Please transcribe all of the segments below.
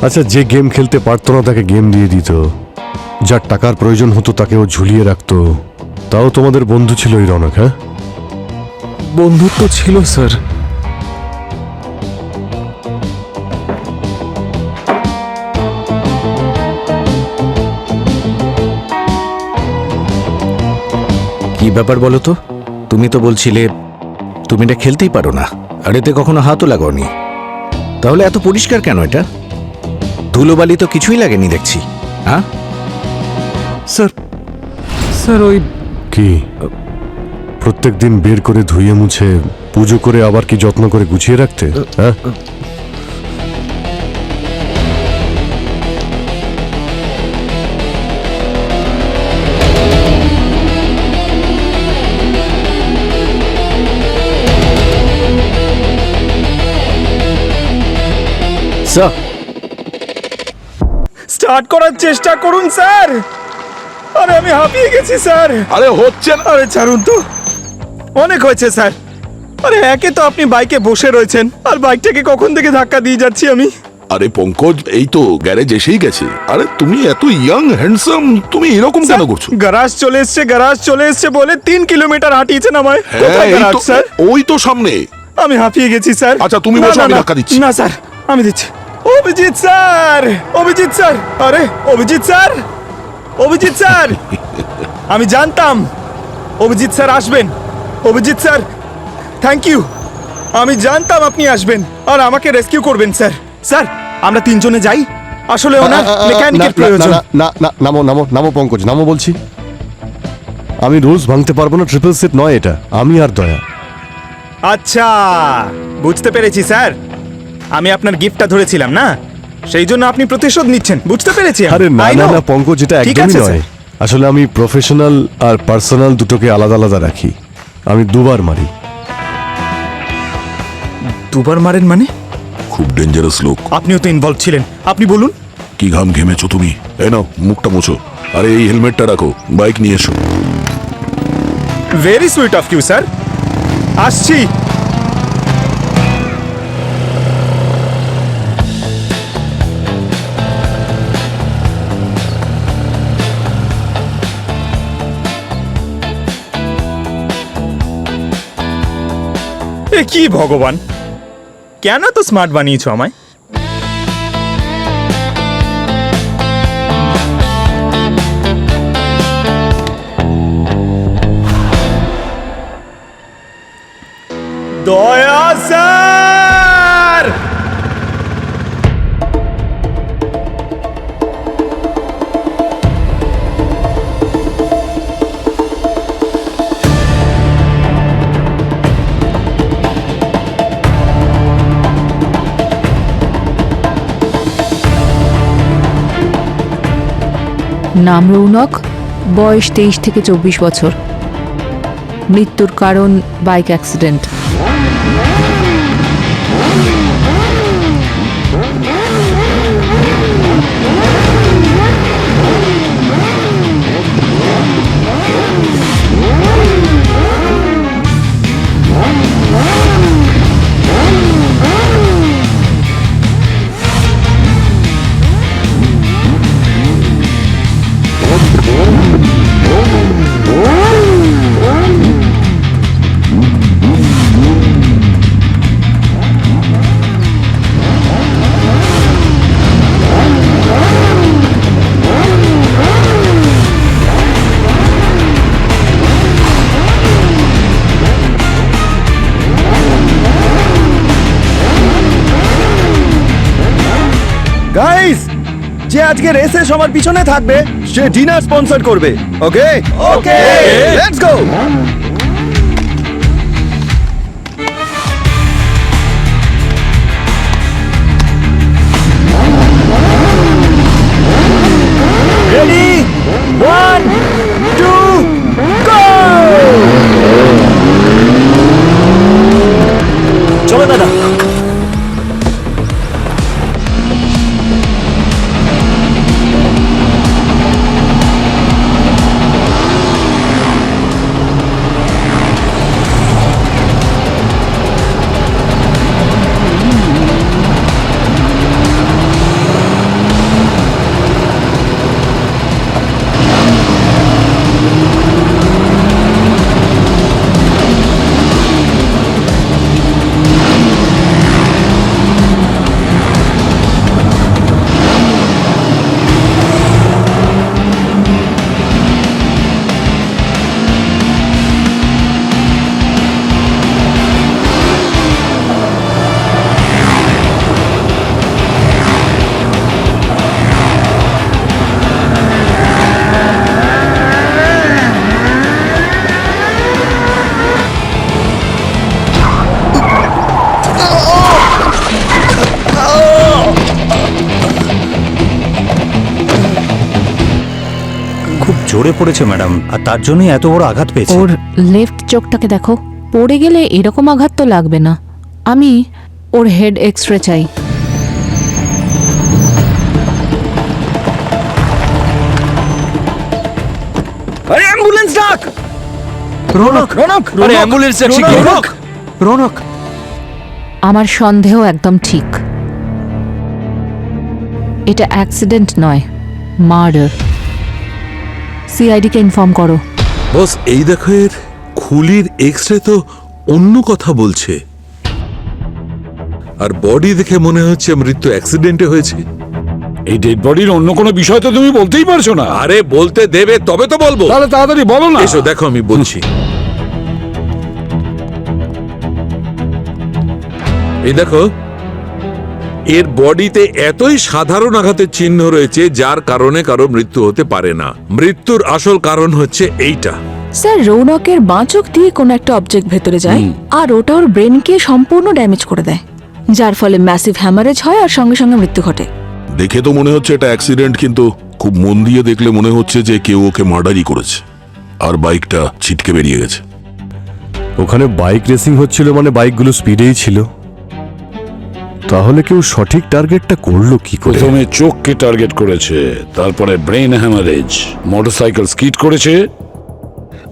আচ্ছা, যে গেম খেলতে পারতো না তাকে গেম দিয়ে দিত, যার টাকার প্রয়োজন হতো তাকে ও ঝুলিয়ে রাখতো। তাও তোমাদের বন্ধু ছিল এই রনক? হ্যাঁ, বন্ধুত্ব ছিল স্যার। কি ব্যাপার বলো তো? তুমি তো বলছিলে তুমি এটা খেলতেই পারো না, আর এতে কখনো হাতও লাগাওনি। তাহলে এত পরিষ্কার কেন এটা? ধুলোবালি তো কিছুই লাগেনি দেখছি। হ্যাঁ স্যার, স্যার ওই কি প্রত্যেক দিন বের করে ধুয়ে মুছে পুজো করে আবার কি যত্ন করে গুছিয়ে রাখতে? হ্যাঁ, স্যার, স্টার্ট করার চেষ্টা করুন স্যার। আরে আমি হাঁপিয়ে গেছি স্যার। আরে হচ্ছে না। আরে ছাড়ুন তো, অনেক হয়েছে স্যার। আরে একে তো আপনি বাইকে বসে রয়েছেন, আর বাইকটাকে কখন থেকে ধাক্কা দিয়ে যাচ্ছি আমি। আরে পঙ্কজ, এই তো গ্যারেজ এসেই গেছে। আরে তুমি এত ইয়াং হ্যান্ডসাম, তুমি এরকম কেন করছো? গ্যারাজ চলে এসছে, গ্যারাজ চলে এসছে বলে 3 কিলোমিটার হাঁটিয়েছেন আমায়। হ্যাঁ, কোথায় এই গ্যারাজ তো, স্যার? ওই তো সামনে। আমি হাঁপিয়ে গেছি স্যার। আচ্ছা, তুমি না, বসো, না, আমি না, ধাক্কা দিচ্ছি। না স্যার, আমি দিচ্ছি। অভিজিৎ স্যার, অভিজিৎ স্যার, আরে অভিজিৎ স্যার, অভিজিৎ স্যার। আমি জানতাম অভিজিৎ স্যার আসবেন। Abhijit sir, thank you. আমি জানতাম আপনি আসবেন আর আমাকে রেস্কিউ করবেন স্যার। স্যার, আমরা 3 জনে যাই, আসলে ওনার মেকানিকের প্রয়োজন। না না, নামো নামো নামো পঙ্কজ, নামো বলছি। আমি রুলস ভাঙতে পারবো না, ট্রিপল সেট নয় এটা। আমি আর দয়া। আচ্ছা, বুঝতে পেরেছি স্যার। আমি আপনার গিফটটা ধরেছিলাম না, সেই জন্য আপনি প্রতিশোধ নিচ্ছেন। বুঝতে পেরেছি আমি। আরে না I না know. না পঙ্কজ, এটা ঠিক একদমই আছে, নয়। স্যার। আসলে আমি প্রফেশনাল আর পার্সোনাল দুটোকে আলাদা আলাদা রাখি। আমি 2 বার মারি। 2 বার মারেন মানে? খুব ডেঞ্জারাস লোক। আপনিও তো ইনভলভ ছিলেন, আপনি বলুন। কি ঘাম ঘেমেছো তুমি? এই নাও, মুখটা মোছো। আরে এই হেলমেটটা রাখো, বাইক নিয়ে এসো। Very sweet of you sir. আসছি। এ কি ভগবান, কেন তো স্মার্ট বানিয়েছো আমায়? দয়া স্যার, নাম রৌনক, বয়স 23 থেকে 24 বছর। মৃত্যুর কারণ বাইক অ্যাক্সিডেন্ট। গাইস, যে আজকে রেসে সবার পিছনে থাকবে সে ডিনার স্পন্সর করবে। ওকে ওকে, লেটস গো। রেডি, 1 2 গো। চলো দাদা। জোরে পড়েছে ম্যাডাম, আর তার জন্যই এত বড় আঘাত পেয়েছে। ওর লেফট চোখটাকে দেখো, পড়ে গেলে এরকম আঘাত তো লাগবে না। আমি ওর হেড এক্সরে চাই। আরে অ্যাম্বুলেন্স ডাক! রৌনক, রৌনক! আরে অ্যাম্বুলেন্স ডাকছি কি? রৌনক! রৌনক, আমার সন্দেহ একদম ঠিক। এটা অ্যাক্সিডেন্ট নয়, মার্ডার। সিআইডিকে ইনফর্ম করো। বস এই দেখো, এর খুলির এক্সরে তো অন্য কথা বলছে, আর বডি দেখে মনে হচ্ছে মৃত্যু অ্যাক্সিডেন্টে হয়েছে। এই ডেড বডির অন্য কোনো বিষয় তো তুমি বলতেই পারছো না। আরে বলতে দেবে তবে তো বলবো। তাহলে তাড়াতাড়ি বলো না। এসো দেখো আমি বলছি। এই দেখো, এর বডিতে এতই সাধারণ আঘাতের চিহ্ন রয়েছে যার কারণে কারো মৃত্যু হতে পারে না। মৃত্যুর আসল কারণ হচ্ছে এইটা। স্যার, রৌনকের বাঁ চোখ দিয়ে কোনো একটা অবজেক্ট ভেতরে যায় আর ওটা ওর ব্রেনকে সম্পূর্ণ ড্যামেজ করে দেয়, যার ফলে ম্যাসিভ হ্যামারেজ হয় আর সঙ্গে সঙ্গে মৃত্যু ঘটে। দেখে তো মনে হচ্ছে এটা অ্যাক্সিডেন্ট, কিন্তু খুব মন দিয়ে দেখলে মনে হচ্ছে যে কেউ ওকে মার্ডারই করেছে আর বাইকটা ছিটকে বেরিয়ে গেছে। ওখানে বাইক রেসিং হচ্ছিল, মানে বাইকগুলো স্পিডেই ছিল। তাহলে কেউ সঠিক টার্গেটটা করলো কি করে? প্রথমে চোখকে টার্গেট করেছে, তারপরে ব্রেন হ্যামারেজ, মোটরসাইকেল স্কিড করেছে,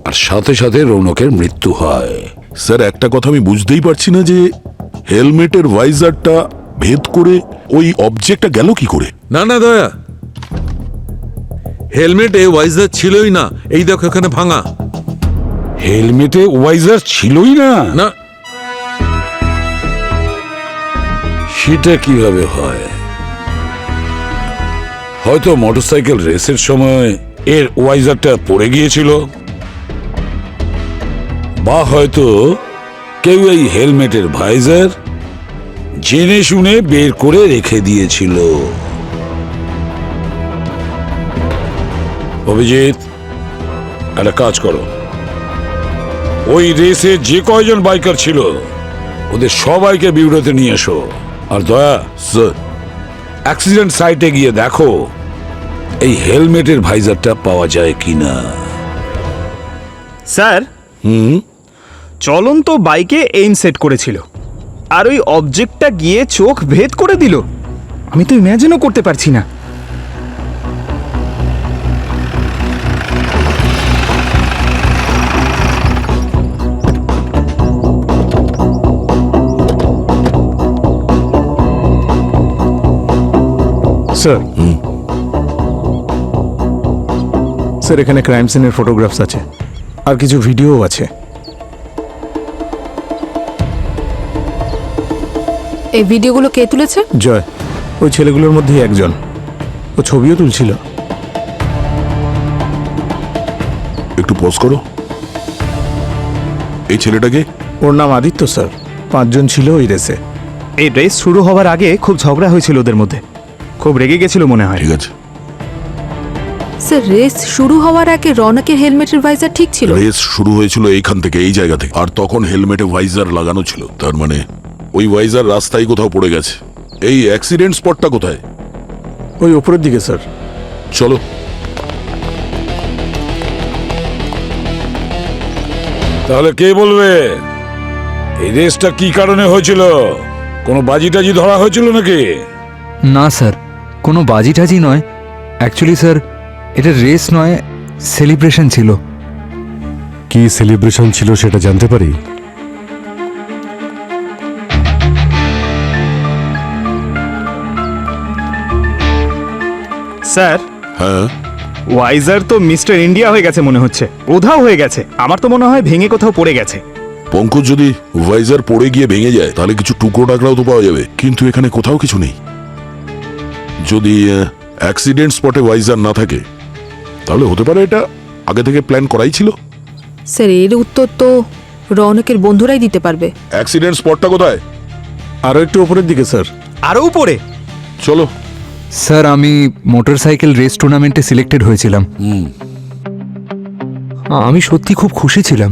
আর সাথে সাথে রৌনকের মৃত্যু হয়। স্যার, একটা কথা আমি বুঝতেই পারছি না যে হেলমেটের ভাইজারটা ভেদ করে ওই অবজেক্টটা গেল কি করে। না না দয়া, হেলমেটে ওয়াইজার ছিলই না। এই দেখো এখানে ভাঙা। হেলমেটে ওয়াইজার ছিলই না? না, সেটা কিভাবে হয়? হয়তো মোটরসাইকেল রেসের সময় এর ওয়াইজারটা পড়ে গিয়েছিল, বা হয়তো কেউ এই হেলমেটের ভাইজার জেনে শুনে বের করে রেখে দিয়েছিল। অভিজিৎ, একটা কাজ করো, ওই রেসে যে কয়জন বাইকার ছিল ওদের সবাইকে বিউরোতে নিয়ে এসো। আর দয়া, স্যার, অ্যাক্সিডেন্ট সাইটে গিয়ে দেখো এই হেলমেটের ভাইজারটা পাওয়া যায় কিনা। স্যার, চলন্ত বাইকে এইম সেট করেছিল আর ওই অবজেক্টটা গিয়ে চোখ ভেদ করে দিল। আমি তো ইমাজিনও করতে পারছি না। স্যার, স্যার এখানে ক্রাইম সিনের ফটোগ্রাফস আছে আর কিছু ভিডিও আছে। এই ভিডিওগুলো কে তুলেছে? জয়, ওই ছেলেগুলোর মধ্যেই একজন। ও ছবিও তুলছিল। একটু পজ করো। এই ছেলেটাকে? ওর নাম আদিত্য স্যার। 5 জন ছিল ওই রেসে। এই রেস শুরু হওয়ার আগে খুব ঝগড়া হয়েছিল ওদের মধ্যে, খুব রেগে গেছিল মনে হয়। ঠিক আছে। স্যার, রেস শুরু হওয়ার আগে রৌনকের হেলমেটের ভাইজার ঠিক ছিল। রেস শুরু হয়েছিল এইখান থেকে, এই জায়গা থেকে, আর তখন হেলমেটে ভাইজার লাগানো ছিল। তার মানে ওই ভাইজার রাস্তায় কোথাও পড়ে গেছে। এই অ্যাক্সিডেন্ট স্পটটা কোথায়? ওই ওপরের দিকে স্যার। চলো। তাহলে কে বলবে এই রেসটা কি কারণে হয়েছিল? কোনো বাজি টাজি ধরা হয়েছিল নাকি? না স্যার, কোনো বাজি টাজি নয়। অ্যাকচুয়ালি স্যার, এটা রেস নয়, সেলিব্রেশন ছিল। কি সেলিব্রেশন ছিল সেটা জানতে পারি? স্যার, হ্যাঁ, ওয়াইজার তো মিস্টার ইন্ডিয়া হয়ে গেছে মনে হচ্ছে, উধাও হয়ে গেছে। আমার তো মনে হয় ভেঙে কোথাও পড়ে গেছে। পঙ্কজ, যদি ভাইজার পড়ে গিয়ে ভেঙে যায় তাহলে কিছু টুকরো টাকরাও তো পাওয়া যাবে, কিন্তু এখানে কোথাও কিছু নেই। যদি অ্যাক্সিডেন্ট স্পটে ভাইজার না থাকে তাহলে হতে পারে এটা আগে থেকে প্ল্যান করাই ছিল। স্যার, এর উত্তর তো রৌনকের বন্ধুরাই দিতে পারবে। অ্যাক্সিডেন্ট স্পটটা কোথায়? আরও একটু ওপরের দিকে স্যার। আরও উপরে? চলো। স্যার, আমি মোটরসাইকেল রেস টুর্নামেন্টে সিলেক্টেড হয়েছিলাম। আমি সত্যি খুব খুশি ছিলাম।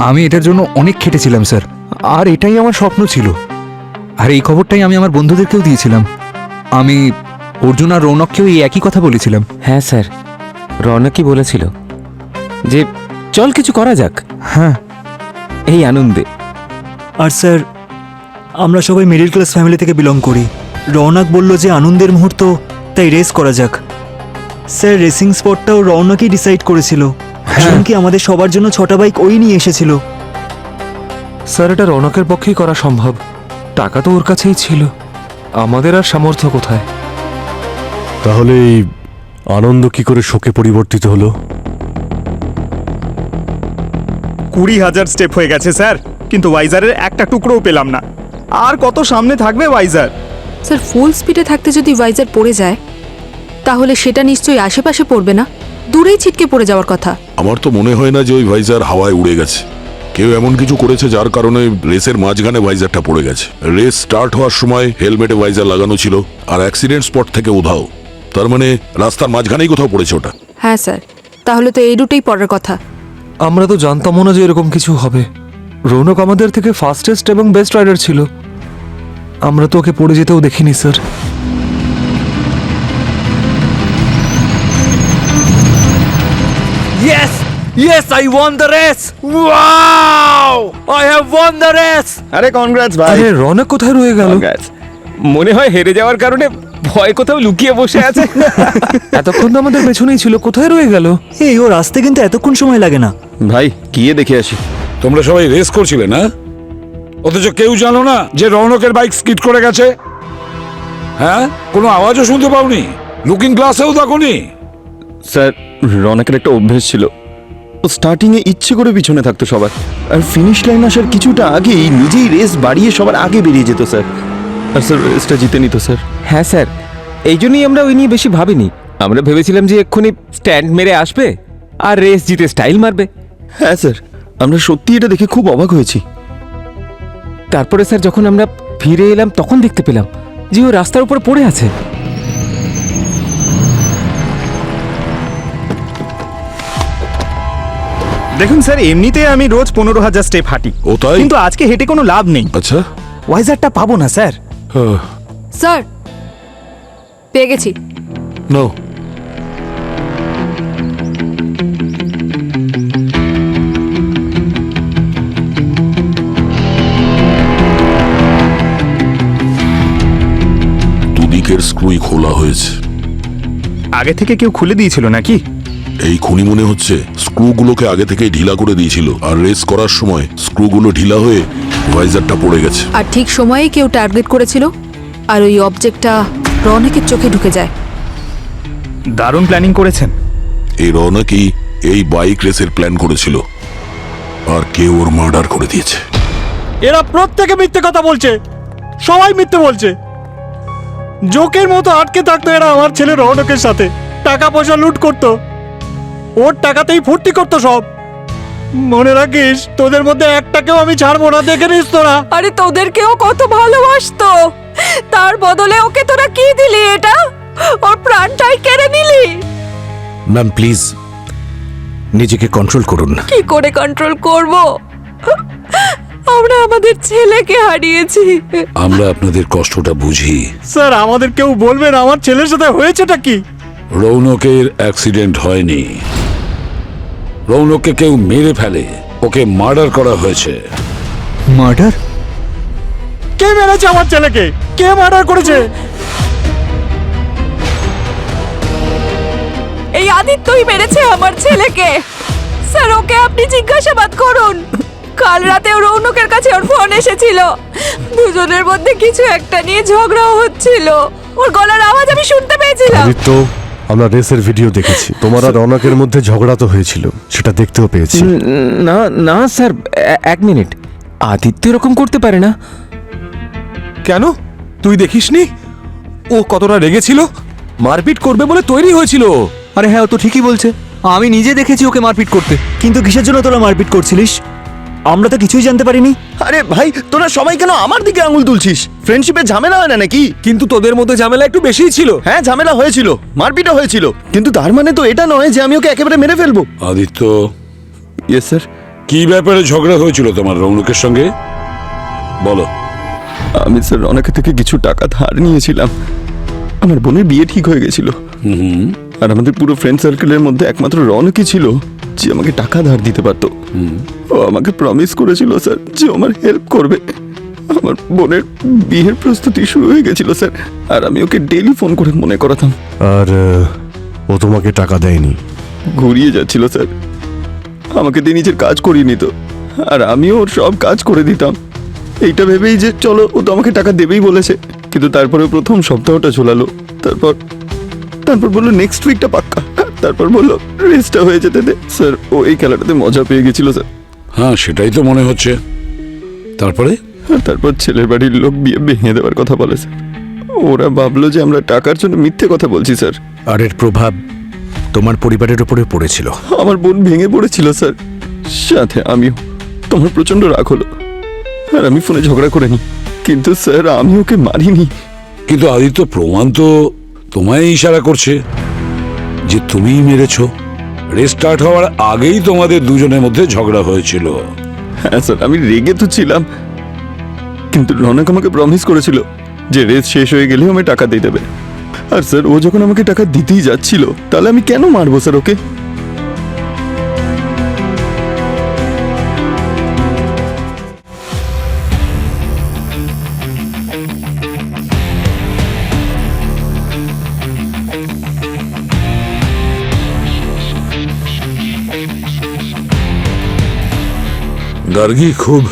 আমি এটার জন্য অনেক খেটেছিলাম স্যার, আর এটাই আমার স্বপ্ন ছিল। আর এই খবরটাই আমি আমার বন্ধুদেরকেও দিয়েছিলাম। আমি অর্জুন আর রৌনককেও এই একই কথা বলেছিলাম। হ্যাঁ স্যার, রৌনকই বলেছিল যে চল কিছু করা যাক। হ্যাঁ, এই আনন্দে। আর স্যার, আমরা সবাই মিডল ক্লাস ফ্যামিলি থেকে বিলং করি। রৌনক বলল যে আনন্দের মুহূর্ত, তাই রেস করা যাক। স্যার, রেসিং স্পটটাও রৌনকই ডিসাইড করেছিল। এমনকি আমাদের সবার জন্য 6টা বাইক ওই নিয়ে এসেছিল। স্যার, এটা রৌনকের পক্ষেই করা সম্ভব। টাকা তো ওর কাছেই ছিল, আমাদের আর সামর্থ্য কোথায়? তাহলে এই আনন্দ কি করে শোকে পরিবর্তিত হলো? 20,000 স্টেপ হয়ে গেছে স্যার, কিন্তু ওয়াইজারের একটা টুকরোও পেলাম না। আর কত সামনে থাকবে ওয়াইজার? স্যার, ফুল স্পিডে থাকতে যদি ভাইজার পড়ে যায় তাহলে সেটা নিশ্চয়ই আশেপাশে পড়বে না, দূরেই ছিটকে পড়ে যাওয়ার কথা। আমার তো মনে হয় না যে ওই ভাইজার হাওয়ায় উড়ে গেছে। কেউ এমন কিছু করেছে যার কারণে রেসের মাঝখানে ভাইজারটা পড়ে গেছে। রেস স্টার্ট হওয়ার সময় হেলমেটে ভাইজার লাগানো ছিল, আর অ্যাক্সিডেন্ট স্পট থেকে উধাও। তার মানে রাস্তার মাঝখানেই কোথাও পড়েছে ওটা। হ্যাঁ স্যার, তাহলে তো এই রুটেই পড়ার কথা। আমরা তো জানতামও না যে এরকম কিছু হবে। রৌনক আমাদের থেকে ফাস্টেস্ট এবং বেস্ট রাইডার ছিল। আমরা তো ওকে পড়ে যেতেও দেখিনি sir. Yes! Yes, I won the race! Wow! I have won the race! আরে কনগ্রাটস ভাই। আরে রৌনক কোথায় রয়ে গেল? মনে হয় হেরে যাওয়ার কারণে ভয় কোথাও লুকিয়ে বসে আছে। এতক্ষণ তো আমাদের পেছনেই ছিল, কোথায় রয়ে গেল? এই ওর আসতে কিন্তু এতক্ষণ সময় লাগে না। ভাই, গিয়ে দেখে আসি। তোমরা সবাই রেস করছিলে না? অথচ কেউ জানো না যে রৌনকের বাইক স্কিড করে গেছে? হ্যাঁ, কোনো আওয়াজও শুনতে পাওনি? লুকিং গ্লাসেও দেখোনি? স্যার, রৌনকের একটা অভ্যেস ছিল, ও স্টার্টিং এ ইচ্ছে করে পিছনে থাকতো সবার, আর ফিনিশ লাইন আসার কিছুটা আগেই নিজেই রেস বাড়িয়ে সবার আগে বেরিয়ে যেত স্যার। আর স্যার, রেসটা জিতে নিত স্যার। হ্যাঁ স্যার, এই জন্যই আমরা ওই নিয়ে বেশি ভাবিনি। আমরা ভেবেছিলাম যে এক্ষুনি স্ট্যান্ড মেরে আসবে আর রেস জিতে স্টাইল মারবে। হ্যাঁ স্যার, আমরা সত্যি এটা দেখে খুব অবাক হয়েছি। তারপরে স্যার, যখন আমরা ফিরে এলাম তখন দেখতে পেলাম যে ও রাস্তার উপর পড়ে আছে। দেখুন স্যার, এমনিতে আমি রোজ 15,000 স্টেপ হাঁটি। ও তাই? কিন্তু আজকে হেঁটে কোনো লাভ নেই। আচ্ছা। ওয়াইজারটা পাবো না স্যার। স্যার, পেয়ে গেছি। নাও। দুদিকের স্ক্রুই খোলা হয়েছে। আগে থেকে কেউ খুলে দিয়েছিল নাকি? এই খুনি মনে হচ্ছে স্ক্রুগুলোকে আগে থেকেই ঢিলা করে দিয়েছিল, আর রেস করার সময় স্ক্রুগুলো ঢিলা হয়ে ভাইজারটা পড়ে গেছে। আর ঠিক সময়েই কেউ টার্গেট করেছিল, আর ওই অবজেক্টটা রৌনকের চোখে ঢুকে যায়। দারুণ প্ল্যানিং করেছেন। এই রৌনকই এই বাইক রেসের প্ল্যান করেছিল, আর কেউ ওর মার্ডার করে দিয়েছে। এরা প্রত্যেকে মিথ্যে কথা বলছে, সবাই মিথ্যে বলছে। জোকের মতো আটকে থাকতো এরা আমার ছেলে রৌনকের সাথে, টাকা পয়সা লুট করতো, ওর টাকাতেই ফুর্তি করতো সব। মনে রাখিস, তোদের মধ্যে একটাকেও আমি ছাড়বো না, দেখে নিস তোরা। আরে তোদেরকেও কত ভালোবাসতো, তার বদলে ওকে তোরা কি দিলি? এটা ওর প্রাণটাই কেড়ে নিলি। ম্যাম প্লিজ, নিজেকে কন্ট্রোল করুন। কি করে কন্ট্রোল করব? আমরা আমাদের ছেলেকে হারিয়েছি। আমরা আপনাদের কষ্টটা বুঝি। স্যার, আমাদের কেউ বলবেন আমার ছেলের সাথে হয়েছেটা কি? রৌনকের অ্যাক্সিডেন্ট হয়নি, রৌনককে কেউ মেরে ফেলে, ওকে মার্ডার করা হয়েছে। মার্ডার? কে মেরেছে আমার ছেলেকে? কে মার্ডার করেছে? এই আদিত্যই মেরেছে আমার ছেলেকে। স্যার, ওকে আপনি জিজ্ঞাসাবাদ করুন। কাল রাতে রৌনকের কাছে ওর ফোন এসেছিল, দুজনের মধ্যে কিছু একটা নিয়ে ঝগড়াও হচ্ছিল। ওর গলার আওয়াজ আমি শুনতে পেয়েছিলাম। আদিত্য, আমরা রেসের ভিডিও দেখেছি। তোমার আর রৌনকের মধ্যে ঝগড়া তো হয়েছিল, সেটা দেখতেও পেয়েছি। না না স্যার, এক মিনিট, আদিত্য এরকম করতে পারে না। কেন, তুই দেখিসনি ও কতটা রেগেছিল? মারপিট করবে বলে তৈরি হয়েছিল। আরে হ্যাঁ, ও তো ঠিকই বলছে, আমি নিজে দেখেছি ওকে মারপিট করতে। কিন্তু কিসের জন্য তোরা মারপিট করছিলিস? আমরা তো কিছুই জানতে পারিনি। আরে ভাই, তোরা সবাই কেন আমার দিকে আঙুল তুলছিস? ফ্রেন্ডশিপে ঝামেলা হয় না নাকি? কিন্তু তোদের মধ্যে ঝামেলা একটু বেশিই ছিল। হ্যাঁ, ঝামেলা হয়েছিল, মারপিটও হয়েছিল, কিন্তু তার মানে তো এটা নয় যে আমি ওকে একেবারে মেরে ফেলবো। Aditya, yes sir. কি ব্যাপারে ঝগড়া হয়েছিল তোমার রৌনকের সঙ্গে? বলো। আমি স্যার রৌনকের থেকে কিছু টাকা ধার নিয়েছিলাম। আমার বোনের বিয়ে ঠিক হয়ে গেছিল, আর আমাদের পুরো ফ্রেন্ড সার্কেলের মধ্যে একমাত্র রৌনকই ছিল যে আমাকে টাকা ধার দিতে পারতো। ও আমাকে প্রমিস করেছিল স্যার যে ও আমার হেল্প করবে। আমার বোনের বিয়ের প্রস্তুতি শুরু হয়ে গেছিল স্যার, আর আমি ওকে ডেইলি ফোন করে মনে করাতাম। আর ও তোমাকে টাকা দেয়নি? ঘুরিয়ে যাচ্ছিল স্যার, আমাকে দিয়ে নিজের কাজ করিয়ে নিত, আর আমিও ওর সব কাজ করে দিতাম এইটা ভেবেই যে চলো ও তো আমাকে টাকা দেবেই বলেছে। কিন্তু তারপরে প্রথম সপ্তাহটা ঝোলালো, তারপর বললো নেক্সট উইকটা পাক্কা, তারপর বললো রেসটা হয়ে যেতে দে। স্যার ও এই খেলাটাতে মজা পেয়ে গেছিল স্যার। হ্যাঁ, সেটাই তো মনে হচ্ছে। তারপরে আর তারপর ছেলের বাড়ির লোক বিয়ে ভেঙে দেওয়ার কথা বলে স্যার। ওরা ভাবলো যে আমরা টাকার জন্য মিথ্যে কথা বলছি স্যার। আর এর প্রভাব তোমার পরিবারের উপরে পড়েছিল। আমার বোন ভেঙে পড়েছিল স্যার, সাথে আমিও। তোমার প্রচন্ড রাগ হলো, আর আমি ফোনে ঝগড়া করে নি, কিন্তু স্যার আমি ওকে মারিনি। কিন্তু আদিত্য, প্রমাণ তো তোমায় ইশারা করছে যে তুমিই মেরেছো। রেস স্টার্ট হওয়ার আগেই তোমাদের দুজনের মধ্যে ঝগড়া হয়েছিল। হ্যাঁ স্যার, আমি রেগে তো ছিলাম, কিন্তু রনক আমাকে প্রমিস করেছিল যে রেস শেষ হয়ে গেলে আমায় টাকা দিয়ে দেবে। আর স্যার ও যখন আমাকে টাকা দিতেই যাচ্ছিল, তাহলে আমি কেন মারবো স্যার ওকে? গার্গী, খুব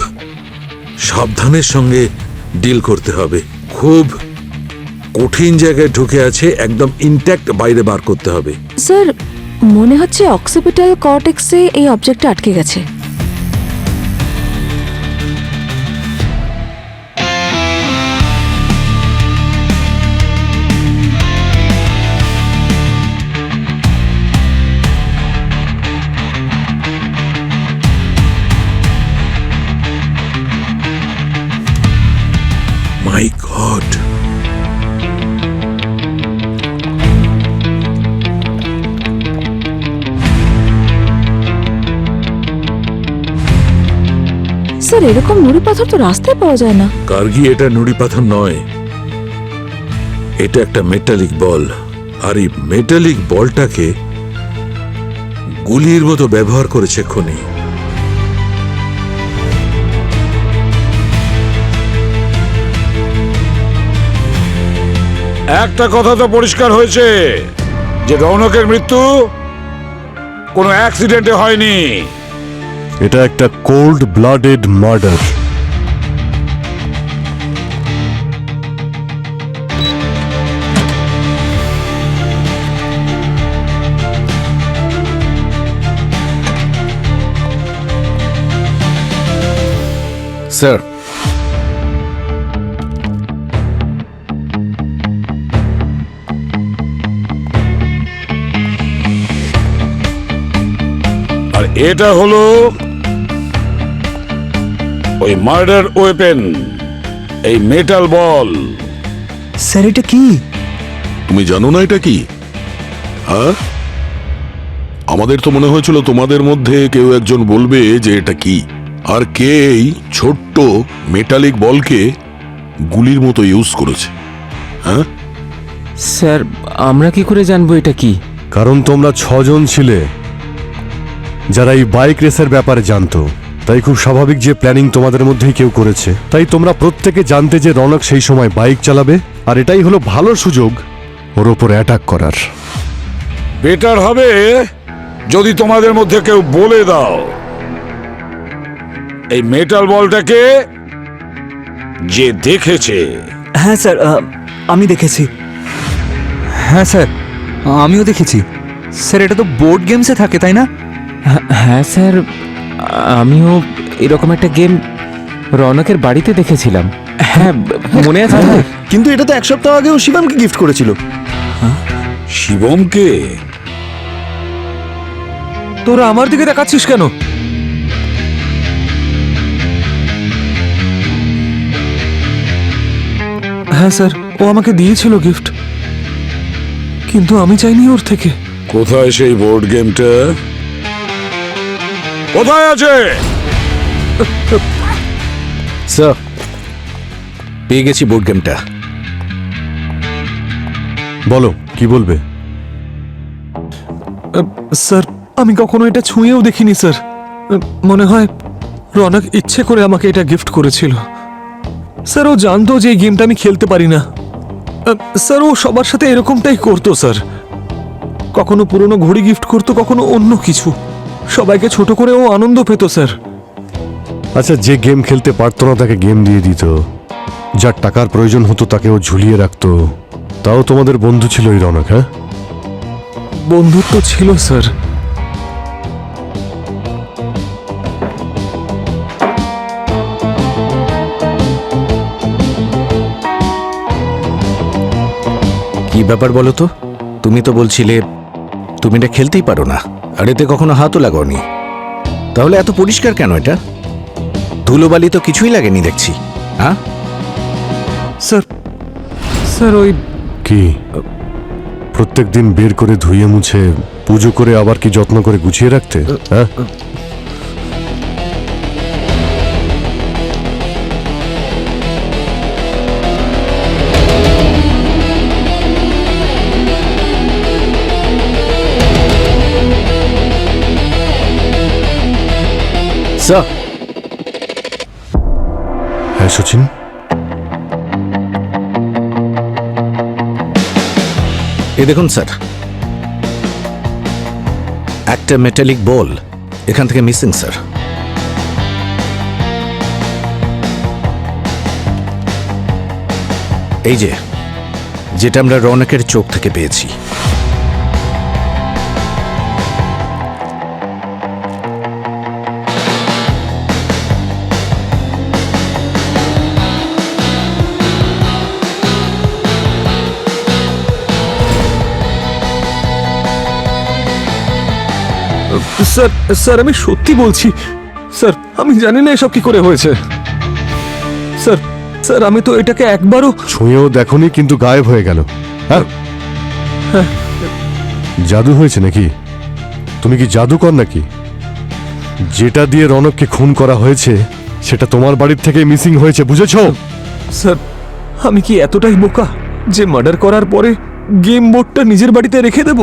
সাবধানের সঙ্গে ডিল করতে হবে। খুব কঠিন জায়গায় ঢুকে আছে, একদম ইনট্যাক্ট বাইরে বার করতে হবে। স্যার, মনে হচ্ছে অক্সিপিটাল কর্টেক্সে এই অবজেক্টটা আটকে গেছে। মাই গড! স্যার, এরকম নুড়ি পাথর তো রাস্তায় পাওয়া যায় না। গার্গী, এটা নুড়ি পাথর নয়, এটা একটা মেটালিক বল। আর এই মেটালিক বলটাকে গুলির মতো ব্যবহার করেছে খনি। একটা কথা তো পরিষ্কার হয়েছে যে রৌনকের মৃত্যু কোনো অ্যাক্সিডেন্টে হয়নি। এটা একটা কোল্ড ব্লাডেড মার্ডার। স্যার, আর এটা হলো ওই মার্ডার ওয়েপেন, এই মেটাল বল। স্যার, এটা কি? তুমি জানো না এটা কি? হ্যাঁ, আমাদের তো মনে হয়েছিল তোমাদের মধ্যে কেউ একজন বলবে যে এটা কি, আর কে এই ছোট্ট মেটালিক বলকে গুলির মতো ইউজ করেছে। হ্যাঁ স্যার, আমরা কি করে জানবো এটা কি? কারণ তোমরা 6 জন ছিলে যারা এই বাইক রেসের ব্যাপারে জানতো, তাই খুব স্বাভাবিক যে প্ল্যানিং তোমাদের মধ্যেই কেউ করেছে। তাই তোমরা প্রত্যেকে জানতে যে রনক সেই সময় বাইক চালাবে, আর এটাই হলো ভালো সুযোগ ওর ওপর অ্যাটাক করার। বেটার হবে যদি তোমাদের মধ্যে কেউ বলে দাও এই মেটাল বলটাকে যে দেখেছে। হ্যাঁ স্যার, আমি দেখেছি। হ্যাঁ স্যার, আমিও দেখেছি। স্যার, এটা তো বোর্ড গেমসে থাকে, তাই না? হ্যাঁ স্যার, আমিও এরকম একটা গেম রনকের বাড়িতে দেখেছিলাম। হ্যাঁ, মনে আছে আমার। কিন্তু এটা তো 1 সপ্তাহ আগেও শিবমকে গিফট করেছিল। শিবমকে? তোরা আমার দিকে দেখাচ্ছিস কেন? হ্যাঁ স্যার, ও আমাকে দিয়েছিল গিফট, কিন্তু আমি চাইনি ওর থেকে। কোথায় সেই বোর্ড গেমটা? কোথায় আছে? স্যার, পেয়ে গেছি বোর্ড গেমটা। বলো, কি বলবে? স্যার, আমি কখনো এটা ছুঁয়েও দেখিনি স্যার। মনে হয় রনক ইচ্ছে করে আমাকে এটা গিফট করেছিল। স্যার ও জানতো যে এই গেমটা আমি খেলতে পারি না। স্যার ও সবার সাথে এরকমটাই করতো স্যার। কখনো পুরনো ঘড়ি গিফট করতো, কখনো অন্য কিছু। সবাইকে ছোট করে ও আনন্দ পেত স্যার। আচ্ছা, যে গেম খেলতে পারতো না তাকে গেম দিয়ে দিত, যার টাকার প্রয়োজন হতো তাকে ও ঝুলিয়ে রাখতো। তাও তোমাদের বন্ধু ছিল এই রনক? হ্যাঁ, বন্ধুত্ব ছিল স্যার। কি ব্যাপার বলো তো? তুমি তো বলছিলে তুমি এটা খেলতেই পারো না, আর এতে কখনো হাতও লাগাওনি। তাহলে এত পরিষ্কার কেন এটা? ধুলোবালি তো কিছুই লাগেনি দেখছি। হ্যাঁ স্যার, স্যার ওই কি প্রত্যেক দিন বের করে ধুয়ে মুছে পুজো করে আবার কি যত্ন করে গুছিয়ে রাখতে? হ্যাঁ, স্যার। হ্যাঁ সচিন, এই দেখুন স্যার, একটা মেটালিক বল এখান থেকে মিসিং স্যার। এই যে, যেটা আমরা রনকের চোখ থেকে পেয়েছি। স্যার, স্যার আমি সত্যি বলছি স্যার, আমি জানি না এসব কি করে হয়েছে। স্যার, স্যার আমি তো এটাকে একবারও ছুঁয়েও দেখোনি কিন্তু গায়েব হয়ে গেল। হ্যাঁ, জাদু হয়েছে নাকি? তুমি কি জাদুকর নাকি? যেটা দিয়ে রনককে খুন করা হয়েছে সেটা তোমার বাড়ির থেকে মিসিং হয়েছে, বুঝেছো? স্যার, আমি কি এতটাই বোকা যে মার্ডার করার পরে গেম বোর্ডটা নিজের বাড়িতে রেখে দেব?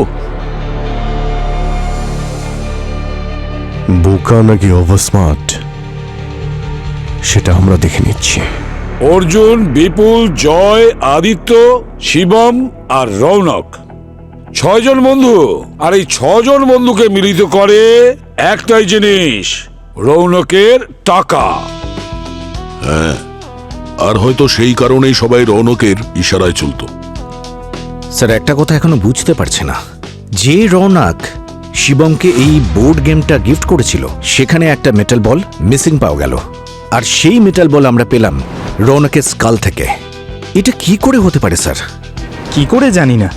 বোকা নাকি ওভারস্মার্ট সেটা আমরা দেখে নিচ্ছি। অর্জুন, বিপুল, জয়, আদিত্য, শিবম আর রৌনক, 6 জন বন্ধু। আর এই 6 জন বন্ধুকে মিলিত করে একটাই জিনিস, রৌনকের টাকা। হ্যাঁ, আর হয়তো সেই কারণেই সবাই রৌনকের ইশারায় চলতো। স্যার, একটা কথা এখনো বুঝতে পারছে না, যে রৌনক শিবমকে এই বোর্ড গেমটা গিফট করেছিল সেখানে একটা মেটাল বল মিসিং পাওয়া গেল, আর সেই মেটাল বল আমরা পেলাম রৌনকের স্কাল থেকে। এটা কি করে হতে পারে স্যার? কি করে জানি না,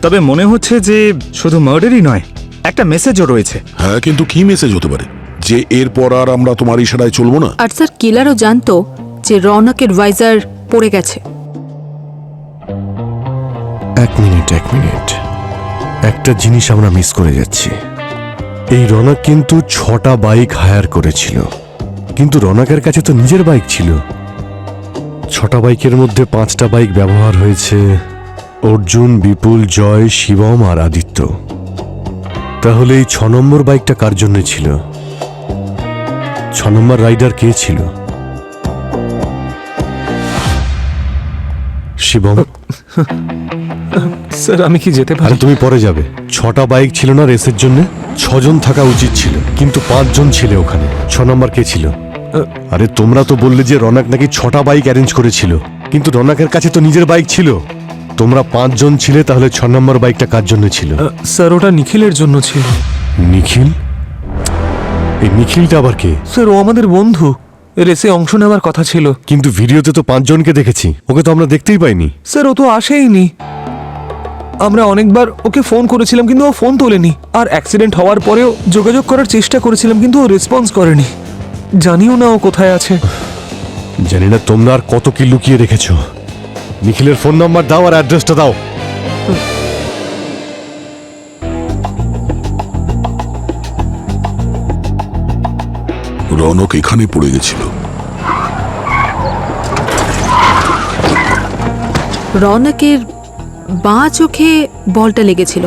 তবে মনে হচ্ছে যে শুধু মার্ডারই নয়, একটা মেসেজও রয়েছে। হ্যাঁ, কিন্তু কি মেসেজ হতে পারে যে এরপর আর আমরা তোমার ইশারায় চলবো না? আর স্যার, কিলারও জানতো যে রৌনকের ভাইজার পড়ে গেছে। এক মিনিট, একটা জিনিস আমরা মিস করে যাচ্ছি। এই রনক কিন্তু 6টা বাইক হায়ার করেছিল, কিন্তু রনকের কাছে তো নিজের বাইক ছিল। 6টা বাইকের মধ্যে 5টা বাইক ব্যবহার হয়েছে অর্জুন, বিপুল, জয়, শিবম আর আদিত্য। তাহলে এই 6 নম্বর বাইকটা কার জন্য ছিল? 6 নম্বর রাইডার কে ছিল? শিবম? স্যার, আমি কি যেতে আরে পারি? তুমি পরে যাবে। 6টা বাইক ছিল না রেসের জন্য? 6 জন থাকা উচিত ছিল, কিন্তু 5 জন ছিলে ওখানে। 6 নম্বর কে ছিল? আরে তোমরা তো বললে যে রনক নাকি 6টা বাইক অ্যারেঞ্জ করেছিল, কিন্তু রনকের কাছে তো নিজের বাইক ছিল। তোমরা 5 জন ছিলে, তাহলে 6 নম্বর বাইকটা কার জন্য ছিল? স্যার, ওটা নিখিলের জন্য ছিল। নিখিল? এই নিখিলটা আবার কে? স্যার, ও আমাদের বন্ধু, রেসে অংশ নেওয়ার কথা ছিল। কিন্তু ভিডিওতে তো 5 জনকে দেখেছি, ওকে তো আমরা দেখতেই পাইনি। স্যার, ও তো আসেইনি। আমরা অনেকবার ওকে ফোন করেছিলাম কিন্তু ও ফোন তোলেনি, আর অ্যাক্সিডেন্ট হওয়ার পরেও যোগাযোগ করার চেষ্টা করেছিলাম কিন্তু ও রেসপন্স করেনি। জানিও না ও কোথায় আছে। জানি না তোমরা আর কত কি লুকিয়ে রেখেছো। নিখিলের ফোন নাম্বার দাও আর অ্যাড্রেসটা দাও। রৌনক এখানে পড়ে গেছিল। রৌনকের বাঁ চোখে বলটা লেগেছিল,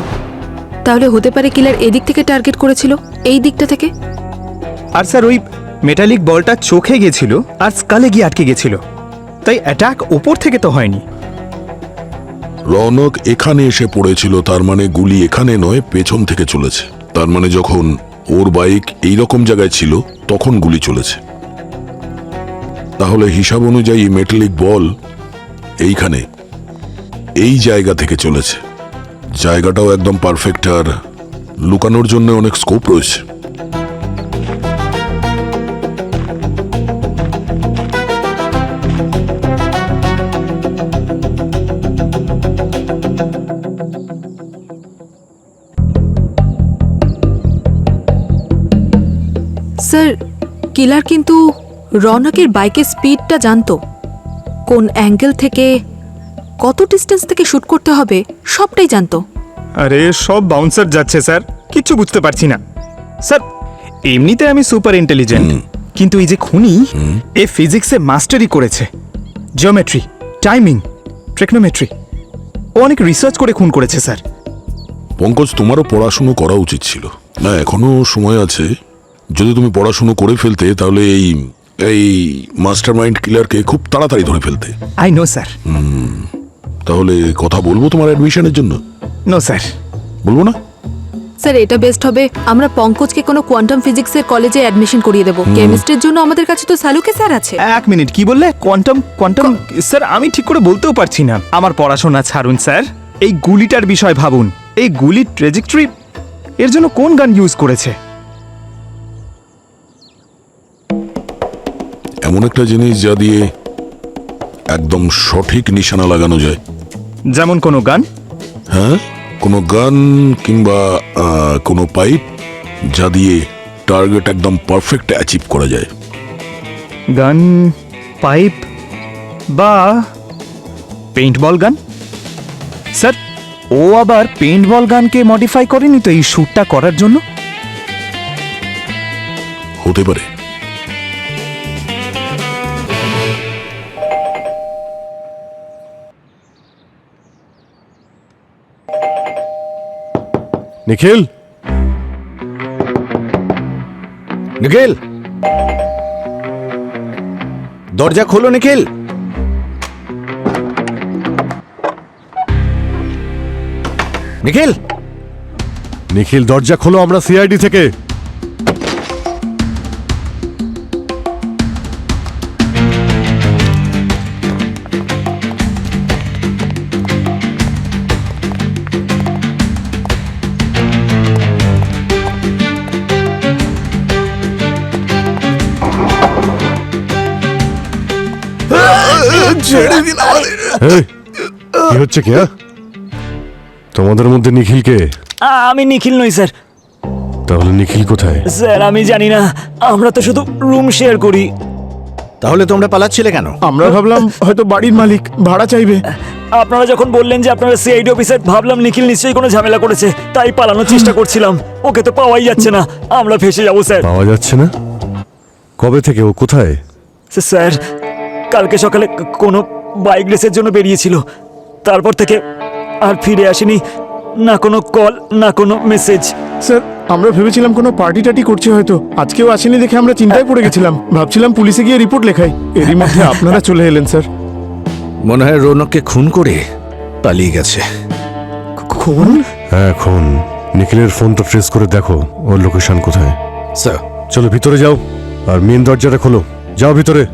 তাহলে হতে পারে কিলার এদিক থেকে টার্গেট করেছিল, এই দিকটা থেকে। আর স্যার ওই মেটালিক বলটা চোখে গেছিল আর স্কালে গিয়ে আটকে গেছিল, তাই অ্যাটাক ওপর থেকে তো হয়নি। রৌনক এখানে এসে পড়েছিল, তার মানে গুলি এখানে নয় পেছন থেকে চলেছে। তার মানে যখন ওর বাইক এই রকম জায়গায় ছিল তখন গুলি চলেছে। তাহলে হিসাব অনুযায়ী মেটালিক বল এইখানে এই জায়গা থেকে চলেছে। জায়গাটাও একদম পারফেক্ট, আর লুকানোর জন্য অনেক স্কোপ রয়েছে। স্যার, কিলার কিন্তু রৌনকের বাইকের স্পিডটা জানতো, কোন অ্যাঙ্গেল থেকে কত ডিস্টেন্স থেকে শুট করতে হবে সবটাই জানতো। আরে সব বাউন্সার যাচ্ছে স্যার, কিচ্ছু বুঝতে পারছি না। স্যার এমনিতে আমি সুপার ইন্টেলিজেন্ট, কিন্তু এই যে খুনি এ ফিজিক্সে মাস্টারি করেছে, জিওমেট্রি, টাইমিং, ট্রিগনোমেট্রি, ও অনেক রিসার্চ করে খুন করেছে স্যার। পঙ্কজ, তোমারও পড়াশুনো করা উচিত ছিল। না, এখনো সময় আছে। যদি তুমি পড়াশুনো করে ফেলতে তাহলে এই মাস্টার মাইন্ড কিলারকে খুব তাড়াতাড়ি ধরে ফেলতে। I know sir. তাহলে কথা বলবো তোমার অ্যাডমিশনের জন্য? No sir. বলবো না? স্যার, এটা বেস্ট হবে, আমরা পঙ্কজকে কোনো কোয়ান্টাম ফিজিক্সের কলেজে অ্যাডমিশন করিয়ে দেবো। কেমিস্ট্রির জন্য আমাদের কাছে তো সালুকে স্যার আছে। এক মিনিট, কি বললে? কোয়ান্টাম কোয়ান্টাম স্যার, আমি ঠিক করে বলতেও পারছি না। আমার পড়াশোনা ছাড়ুন স্যার, এই গুলিটার বিষয় ভাবুন। এই গুলির ট্রেজেক্টরি এর জন্য কোন গান ইউজ করেছে? এমন একটা জিনিস যা দিয়ে একদম সঠিক নিশানা লাগানো যায়। যেমন কোনো গান? হ্যাঁ, কোনো গান কিংবা কোনো পাইপ, যা দিয়ে টার্গেট একদম পারফেক্ট অ্যাচিভ করা যায়। গান, পাইপ বা পেইন্টবল গান? স্যার, ও আবার পেইন্টবল গানকে মডিফাই করেনি তো এই শ্যুটটা করার জন্য? হতে পারে। নিখিল, নিখিল, দরজা খোলো নিখিল। নিখিল, নিখিল দরজা খোলো, আমরা সিআইডি থেকে। এই, কি হচ্ছে কি? তোমাদের মধ্যে নিখিল কে? আমি নিখিল নই স্যার। তাহলে নিখিল কোথায়? স্যার আমি জানি না, আমরা তো শুধু রুম শেয়ার করি। তাহলে তোমরা পালাচ্ছিলে কেন? আমরা ভাবলাম হয়তো বাড়ির মালিক ভাড়া চাইবে। আপনারা যখন বললেন যে আপনারা সিআইডি অফিসার, ভাবলাম নিখিল নিশ্চয়ই কোনো ঝামেলা করেছে, তাই পালানোর চেষ্টা করছিলাম। ওকে তো পাওয়াই যাচ্ছে না, আমরা ফেসে যাবো স্যার। পাওয়া যাচ্ছে না? কবে থেকে? ও কোথায়? স্যার, কালকে সকালে কোনো বাইক রেসের জন্য বেরিয়েছিল, তারপর থেকে আর ফিরে আসেনি। না কোনো কল, না কোনো মেসেজ। স্যার, আমরা ভেবেছিলাম কোনো পার্টি টাটি করছে হয়তো, আজকেও আসেনি দেখে আমরা চিন্তায় পড়ে গেছিলাম। ভাবছিলাম পুলিশে গিয়ে রিপোর্ট লেখাই, এরই মধ্যে আপনারা চলে এলেন স্যার। মনে হয় রৌনককে খুন করে পালিয়ে গেছে। খুন? হ্যাঁ, খুন। নিখিলের ফোনটা ট্রেস করে দেখো ওর লোকেশন কোথায়। স্যার, চলো ভিতরে যাও, আর মেন দরজাটা খোলো। যাও ভিতরে।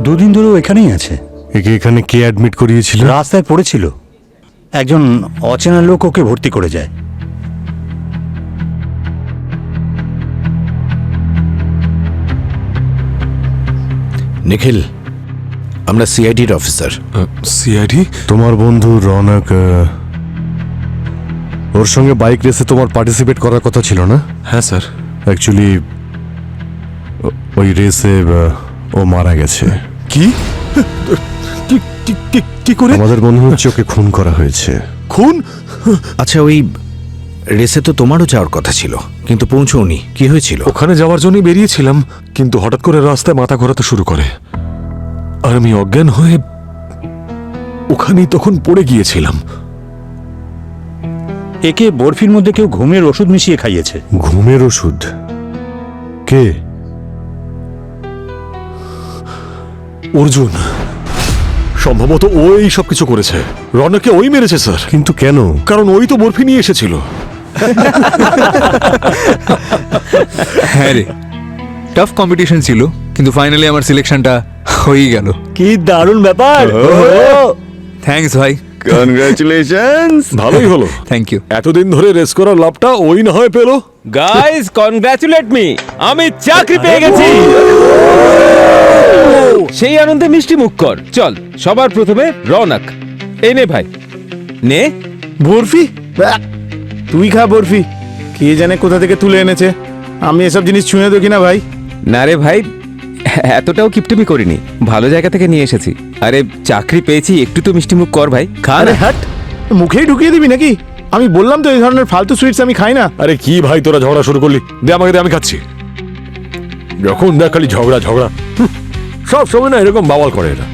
দুদিন ধরে এখানেই আছে। একে এখানে কে অ্যাডমিট করিয়েছিল? রাস্তায় পড়েছিল, একজন অচেনা লোক ওকে ভর্তি করে যায়। নিখিল, আমরা সিআইডির অফিসার। সিআইডি? তোমার বন্ধু রৌনক, ওর সঙ্গে বাইক রেসে তোমার পার্টিসিপেট করার কথা ছিল না? হ্যাঁ স্যার। অ্যাকচুয়ালি ওই রেসে ও মারা গেছে। কি কি করে? আমাদের মনে হচ্ছে ওকে খুন করা হয়েছে। খুন? আচ্ছা, ওই রেসে তো তোমারও যাওয়ার কথা ছিল, কিন্তু পৌঁছওনি। কি হয়েছিল? ওখানে যাওয়ার জন্যই বেরিয়েছিলাম, কিন্তু হঠাৎ করে রাস্তায় মাথা ঘোরাতে শুরু করে, আর আমি অজ্ঞান হয়ে ওখানেই তখন পড়ে গিয়েছিলাম। একে বরফির মধ্যে কেউ ঘুমের ওষুধ মিশিয়ে খাইয়েছে। ঘুমের ওষুধ? কে? অর্জুন। সম্ভবত ওই সব কিছু করেছে। রনককে ওই মেরেছে স্যার। কিন্তু কেন? কারণ ওই তো বরফি নিয়ে এসেছিল। হ্যাঁ রে, টাফ কম্পিটিশন ছিল, কিন্তু ফাইনালি আমার সিলেকশনটা হয়েই গেল। কি দারুণ ব্যাপার! থ্যাঙ্কস ভাই। কনগ্রাচুলেশনস। ভালোই হলো। Thank you. এতদিন ধরে রেস করার লাভটা ওই না হয় পেলো। গাইস, কনগ্রাচুলেট মি, আমি চাকরি পেয়ে গেছি। সেই আনন্দে মিষ্টি মুখ কর। চল, সবার প্রথমে রৌনক। এই নে ভাই, নে। বরফি? তুই খা বরফি। কে জানে কোথা থেকে তুলে এনেছে, আমি এসব জিনিস ছুঁয়ে দেখি না ভাই। না রে ভাই, এতটাও কিপটেমি করিনি, ভালো জায়গা থেকে নিয়ে এসেছি। আরে চাকরি পেয়েছি, একটু তো মিষ্টি মুখ কর ভাই, খা আরে না। হ্যাট, মুখেই ঢুকিয়ে দিবি নাকি? আমি বললাম তো এই ধরনের ফালতু সুইটস আমি খাই না। আরে কি ভাই তোরা ঝগড়া শুরু করলি? দে আমাকে, দে, আমি খাচ্ছি। যখন দেখ খালি ঝগড়া ঝগড়া। সব সময় না এরকম বাওয়াল করে এরা।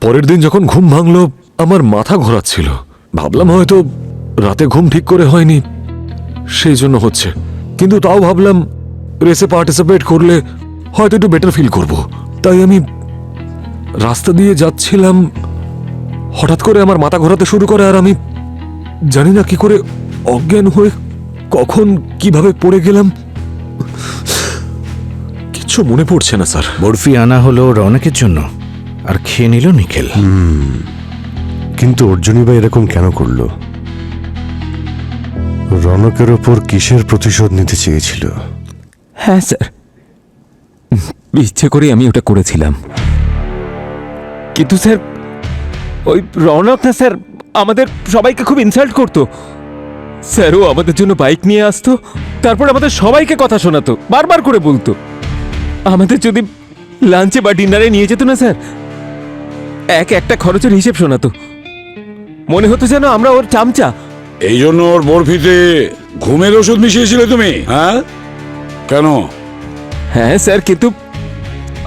পরের দিন যখন ঘুম ভাঙলো, আমার মাথা ঘোরাচ্ছিল। ভাবলাম হয়তো রাতে ঘুম ঠিক করে হয়নি, সেই জন্য হচ্ছে। কিন্তু তাও ভাবলাম রেসে পার্টিসিপেট করলে হয়তো একটু বেটার ফিল করব। তাই আমি রাস্তা দিয়ে যাচ্ছিলাম, হঠাৎ করে আমার মাথা ঘোরাতে শুরু করে, আর আমি জানি না কি করে অজ্ঞান হয়ে কখন কিভাবে পড়ে গেলাম, কিচ্ছু মনে পড়ছে না স্যার। বরফি আনা হলো রৌনকের জন্য, আর খেয়ে নিল নিখিল। কিন্তু অর্জুনই বা এরকম কেন করলো? রনকের ওপর কিসের প্রতিশোধ নিতে চেয়েছিল? হ্যাঁ স্যার, ইচ্ছে করে আমি ওটা করেছিলাম। কিন্তু স্যার, ওই রৌনক না স্যার, আমাদের সবাইকে খুব ইনসাল্ট করতো। স্যার, ও আমাদের জন্য বাইক নিয়ে আসতো, তারপর আমাদের সবাইকে কথা শোনাতো, বারবার করে বলতো। আমাদের যদি লাঞ্চে বা ডিনারে নিয়ে যেত না স্যার, একটা খরচের হিসেব শোনাতো। মনে হতো যেন আমরা ওর চামচা। এই জন্য ওর বরফিতে ঘুমের ওষুধ মিশিয়েছিলে তুমি? হ্যাঁ, কেন? হ্যাঁ স্যার, কিন্তু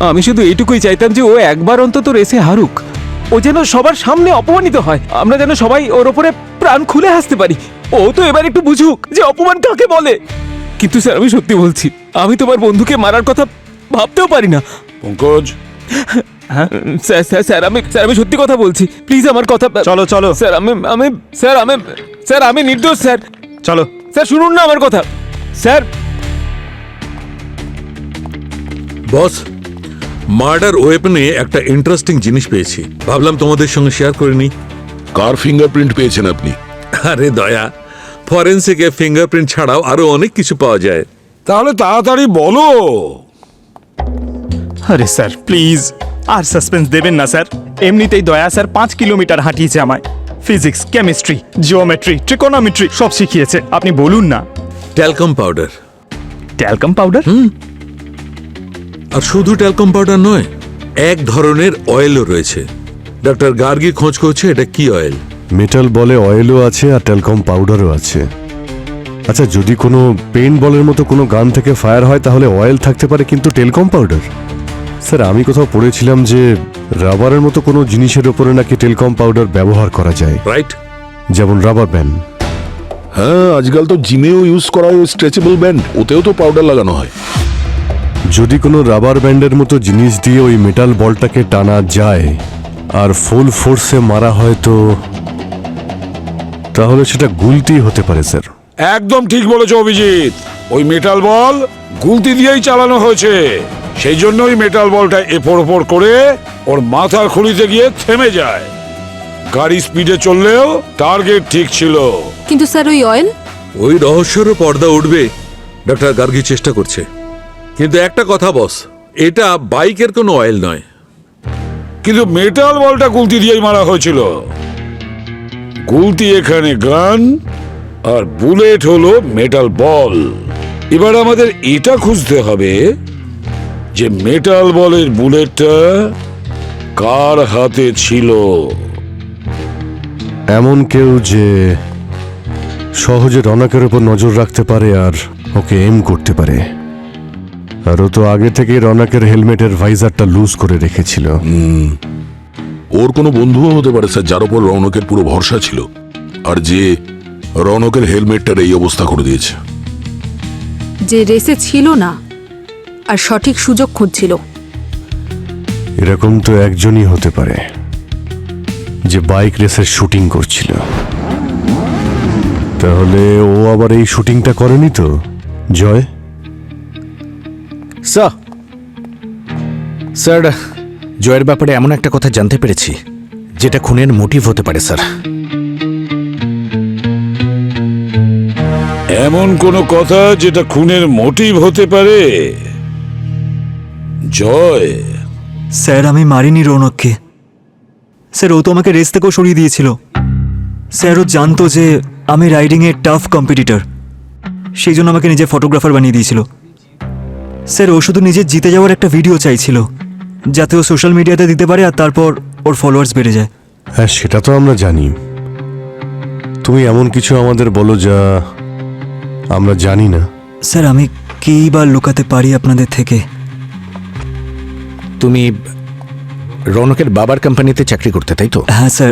আমি শুধু এইটুকুই চাইতাম যে ও একবার অন্তত রেসে হারুক। ও যেন সবার সামনে অপমানিত হয়, আমরা যেন সবাই ওর ওপরে প্রাণ খুলে হাসতে পারি। ও তো এবার একটু বুঝুক যে অপমান কাকে বলে। কিন্তু স্যার, আমি সত্যি বলছি, আমি তোমার বন্ধুকে মারার কথা ভাবতেও পারি না। পঙ্কজ, স্যার, আমি সত্যি কথা বলছি, প্লিজ আমার কথা। চলো চলো স্যার, আমি নির্দোষ স্যার। চলো স্যার, শুনুন না আমার কথা। স্যার, বস, মার্ডার ওয়েপনে একটা ইন্টারেস্টিং জিনিস পেয়েছি, ভাবলাম তোমাদের সঙ্গে শেয়ার করে নি। কার ফিঙ্গারপ্রিন্ট পেয়েছেন আপনি? আরে দয়া, ফরেন্সিকে ফিঙ্গারপ্রিন্ট ছাড়াও আরো অনেক কিছু পাওয়া যায়। তাহলে তাড়াতাড়ি বলো। আরে স্যার প্লিজ, আর সাসপেন্স দেবেন না স্যার। এমনিতেই দয়া স্যার 5 কিলোমিটার হাঁটিয়েছে আমায়। ফিজিক্স, কেমিস্ট্রি, জিওমেট্রি, ট্রিকোনোমেট্রি সব শিখিয়েছে। আপনি বলুন না। Talcum powder. Talcum powder? আর শুধু ট্যালকাম পাউডার নয়, এক ধরনের অয়েলও রয়েছে। ডক্টর গার্গি খোঁজ করছে এটা কি অয়েল। মেটাল বলে অয়েলও আছে আর টেলকম পাউডারও আছে। আচ্ছা, যদি কোনো পেইন্ট বলের মতো কোনো গান থেকে ফায়ার হয় তাহলে অয়েল থাকতে পারে, কিন্তু টেলকম পাউডার? স্যার, আমি কোথাও পড়েছিলাম যে রাবারের মতো কোনো জিনিসের ওপরে নাকি টেলকম পাউডার ব্যবহার করা যায়, রাইট? যেমন রাবার ব্যান্ড। হ্যাঁ, আজকাল তো জিমেও ইউজ করা হয় স্ট্রেচেবল ব্যান্ড, ওতেও তো পাউডার লাগানো হয়। যদি কোনো রাবার ব্যান্ডের মতো জিনিস দিয়ে ওই মেটাল বলটাকে টানা যায় আর ফুল ফোর্সে মারা হয়, তো তাহলে সেটা গুলতি হতে পারে স্যার। একদম ঠিক বলেছো অভিজিৎ, ওই মেটাল বল গুলতি দিয়েই চালানো হয়েছে। সেই জন্য ওই মেটাল বলটা এপর ওপর করে ওর মাথার খুলিতে গিয়ে থেমে যায়। গাড়ি স্পিডে চললেও টার্গেট ঠিক ছিল। কিন্তু স্যার, ওই অয়েল? ওই রহস্যেরও পর্দা উঠবে, ডক্টর গার্গি চেষ্টা করছে। কিন্তু একটা কথা বস, এটা বাইকের কোনো অয়েল নয়। কিন্তু মেটাল বলটা গুলতি দিয়েই মারা হয়েছিল। গুলতি এখানে গান, আর বুলেট হলো মেটাল বল। এবার আমাদের এটা খুঁজতে হবে যে মেটাল বলের বুলেটটা কার হাতে ছিল। এমন কেউ যে সহজে রনকের উপর নজর রাখতে পারে আর ওকে এম করতে পারে। আর ও তো আগে থেকে রনকের হেলমেটের ভাইজারটা লুজ করে রেখেছিল। ওর কোনো বন্ধুও হতে পারে স্যার, যার উপর রৌনকের পুরো ভরসা ছিল, আর যে রৌনকের হেলমেটটার এই অবস্থা করে দিয়েছে। যে রেসে ছিল না আর সঠিক সুযোগ খুঁজছিল। এরকম তো একজনই হতে পারে, যে বাইক রেসের শুটিং করছিল। তাহলে ও আবার এই শুটিংটা করেনি তো, জয়? স্যার, জয়ের ব্যাপারে এমন একটা কথা জানতে পেরেছি যেটা খুনের মোটিভ হতে পারে স্যার। এমন কোনো কথা যেটা খুনের মোটিভ হতে পারে? জয়, স্যার আমি মারিনি রৌনককে। স্যার ও তো আমাকে রেস থেকেও সরিয়ে দিয়েছিল। স্যার ও জানতো যে আমি রাইডিংয়ে টাফ কম্পিটিটর, সেই জন্য আমাকে নিজে ফটোগ্রাফার বানিয়ে দিয়েছিল। স্যার ও শুধু নিজের জিতে যাওয়ার একটা ভিডিও চাইছিল, যাতে ও সোশ্যাল মিডিয়াতে দিতে পারে আর তারপর ওর ফলোয়ার্স বেড়ে যায়। হ্যাঁ, সেটা তো আমরা জানি। তুমি এমন কিছু আমাদের বলো যা আমরা জানি না। স্যার আমি কেই বা লুকাতে পারি আপনাদের থেকে? তুমি রৌনকের বাবার কোম্পানিতে চাকরি করতে, তাই তো? হ্যাঁ স্যার,